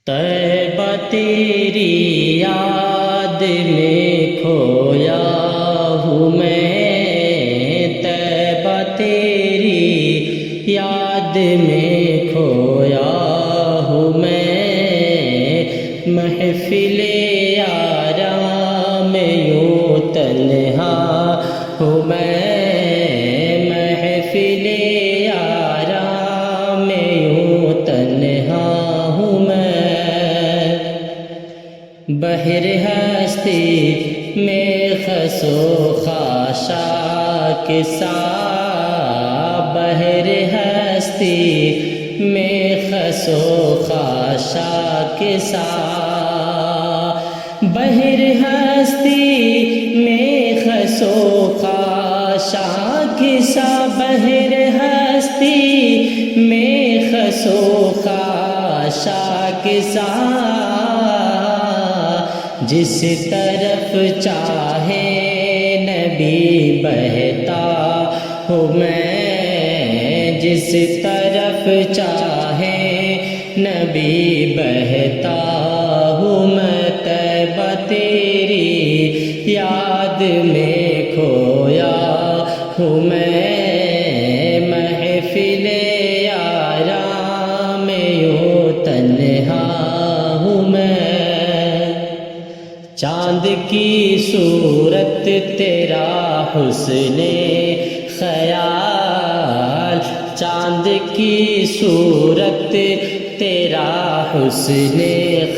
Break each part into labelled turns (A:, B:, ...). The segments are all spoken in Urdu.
A: طیبہ تیری یاد میں کھویا ہوں میں، طیبہ تیری یاد میں کھویا ہوں میں، محفل یاراں میں یوں تنہا ہوں میں، محفل یاراں میں یوں تنہا ہوں میں، بحر ہستی میں خس و خاشاک سا، بحر ہستی میں خس و خاشاک سا، بحر ہستی میں خس و خاشاک سا، بحر ہستی میں خس و خاشاک سا، جس طرف چاہے نبی بہتا ہوں میں، جس طرف چاہے نبی بہتا ہوں میں، طیبہ تیری یاد میں کھویا ہوں میں، محفل یاراں میں یوں تنہا ہوں میں، چاند کی صورت تیرا حسن خیال، چاند کی صورت تیرا حسن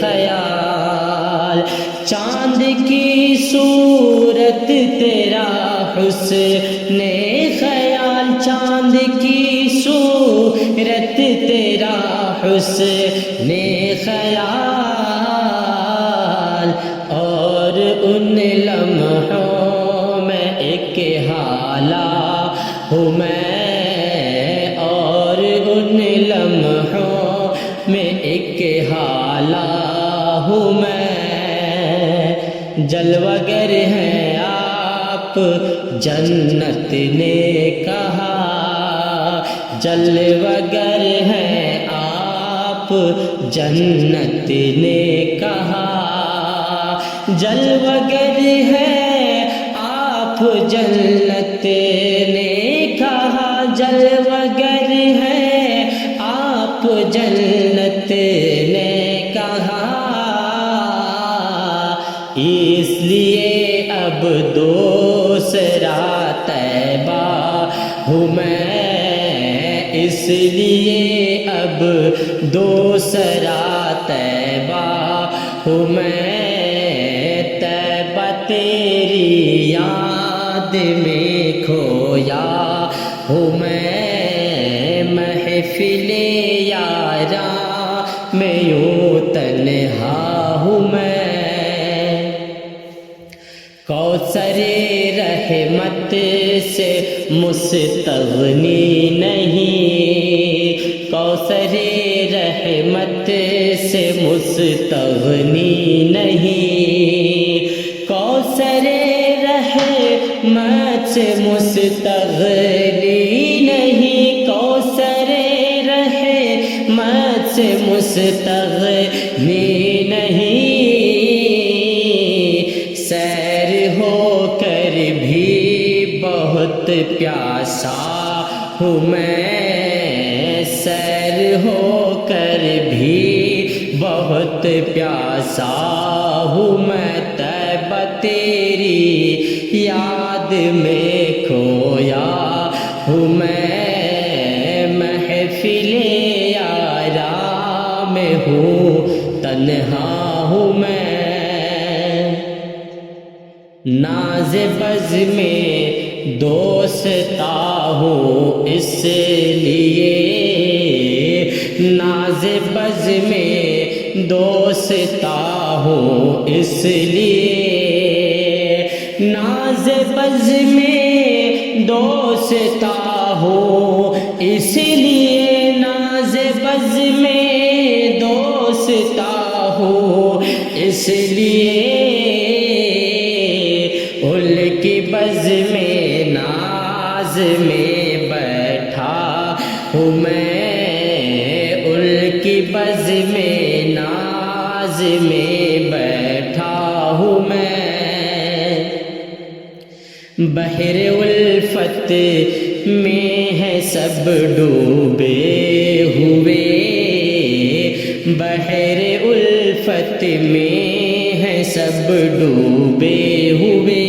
A: خیال، چاند کی صورت تیرا حسن خیال، چاند کی صورت تیرا حسن خیال، اور ان لمحوں میں ایک حالہ ہوں میں، اور ان لمحوں میں ایک حالہ ہوں میں، جلوہ گر ہیں آپ جنت نے کہا، جلوہ گر ہیں آپ جنت نے کہا، جلوہ گر ہے آپ جنت نے کہا، جلوہ گر ہے آپ جنت نے کہا، اس لیے اب دوسرا طیبہ ہوں میں، اس لیے اب دوسرا طیبہ ہوں میں، طیبہ تیری یاد میں کھویا ہوں میں، محفل یاراں میں یوں تنہا ہوں میں، کوثر رحمت سے مستغنی نہیں، کوثر رحمت سے مستغنی نہیں، کوثر رحمت سے مستغنی نہیں، کوثر رحمت سے مستغنی نہیں، سیر ہو کر بھی بہت پیاسا ہوں میں، سیر ہو کر بھی بہت پیاسا ہوں میں، طیبہ تیری یاد میں کھویا ہوں میں، محفل یاراں میں ہوں تنہا ہوں میں، ناز بز میں دوستا ہوں اس لیے، ناز بز میں دوستا ہوں اس لیے، ناز بز میں دوستا ہوں اس لیے، ناز بز میں دوستا ہوں اس لیے، ان کی بز میں ناز میں بیٹھا ہوں میں، ان کی بز میں ناز راز میں بیٹھا ہوں میں، بحر الفت میں ہے سب ڈوبے ہوئے، بحر الفت میں ہے سب ڈوبے ہوئے،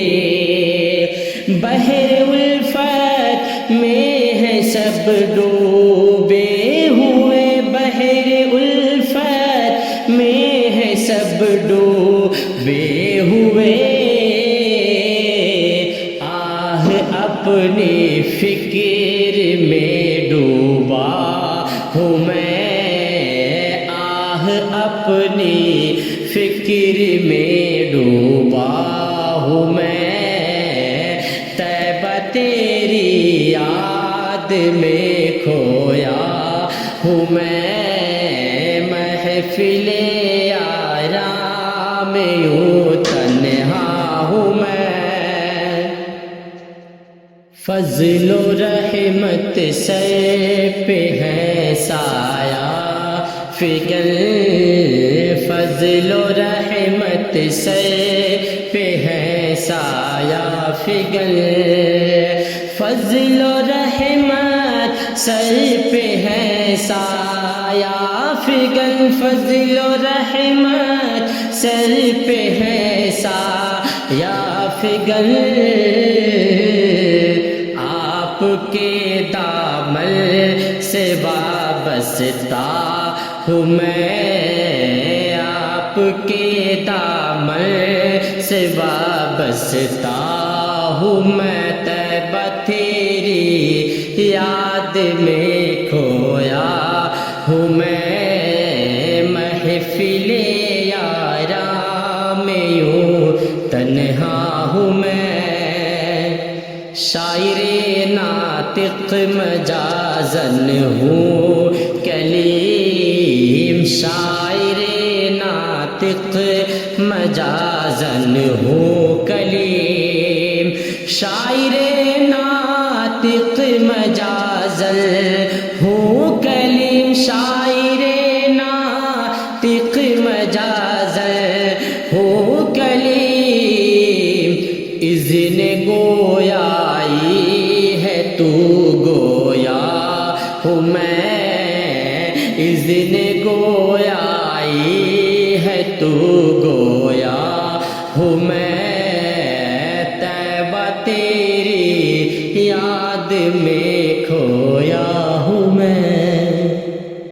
A: بحر الفت میں ہے سب ڈوبے ہوئے، بحر الفت میں ہے سب ڈوبے ہوئے، آہ اپنی فکر میں ڈوبا ہوں میں، آہ اپنی فکر میں ڈوبا ہوں میں، طیبہ تیری یاد میں کھویا ہوں میں، محفل یاراں میں یوں تنہا ہوں میں، فضل و رحمت سر پہ ہے سایہ فگن، فضل و رحمت سر پہ ہے سایہ فگن، فضل و رحمت سر پہ ہے سایہ فگن، فضل و رحمت سر پہ ہے سایہ فگن، آپ کے دامن سے وابستہ ہوں میں، آپ کے دامن سے وابستہ ہوں میں، طیبہ تیری یاد میں کھویا ہوں میں، محفل یاراں میں یوں تنہا ہوں میں، شاعر ناطق مجازن ہوں کلیم، شاعر ناطق مجازن ہوں کلیم، شاعر ناطق مجازن ہوں کلیم، شاعر ناطق مجازن ہوں کلیم، اذن گویائی ہے تو گویا ہوں میں، اذن گویائی ہے تو گویا ہوں میں، طیبہ تیری یاد میں کھویا ہوں میں۔